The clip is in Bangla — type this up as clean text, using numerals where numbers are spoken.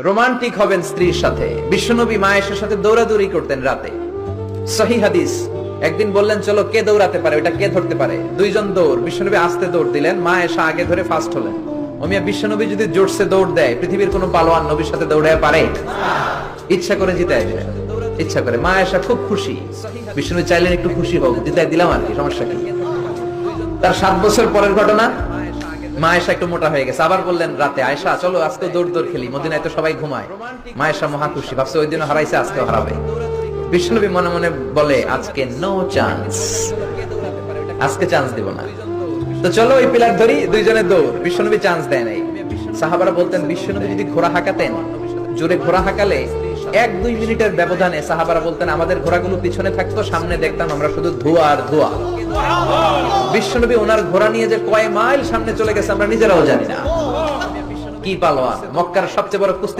রোমান্টিক হবেন স্ত্রীর সাথে। বিশ্বনবী মা আয়েশার সাথে দৌড়াদৌড়ি করতেন রাতে। সহিহ হাদিস। একদিন বললেন চলো কে দৌড়াতে পারে, ওটা কে ধরতে পারে। দুইজন দৌড়, বিশ্বনবী আস্তে দৌড় দিলেন, মা আয়েশা আগে ধরে ফার্স্ট হলেন। ওমিয়া বিশ্বনবী যদি জোরসে দৌড় দেয়, পৃথিবীর কোনো পালোয়ান নবীর সাথে দৌড়ে পারে? ইচ্ছা করে জিতায় যায়, ইচ্ছা করে। মা আয়েশা খুব খুশি, বিশ্বনবী চাইলেন একটু খুশি হোক, জিতায় দিলাম আর কি, সমস্যা কি। তার 7 বছর পরের ঘটনা, মা আয়েশা একটু মোটা হয়ে গেছে। আবার বললেন রাতে, আয়েশা চলো আজকে দৌড় দৌড় খেলি, মদিনায় তো সবাই ঘুমায়। মা আয়েশা মহা খুশি, ভাবছে ওই দিনও হারাইছে, আজকেও হারাবে। বিশ্বনবী মনে মনে বলে আজকে নো চান্স, আজকে চান্স দিব না। তো চলো ওই পিলার ধরি, দুইজনে দৌড়। বিশ্বনবী চান্স দেয় নাই। সাহাবারা বলতেন বিশ্বনবী যদি ঘোড়া হাঁকাতেন, জোরে ঘোড়া হাঁকালে 1-2 মিনিটের ব্যবধানে সাহাবারা বলতেন আমাদের ঘোড়াগুলো পিছনে থাকতো, সামনে দেখতাম আমরা শুধু ধোঁয়া আর ধোঁয়া। বিশ্বনবী ওনার ঘোড়া নিয়ে যে কয় মাইল সামনে চলে গেছে আমরা নিজেরাও জানি না। কি পালোয়ান, মক্কার সবচেয়ে বড় কুস্তি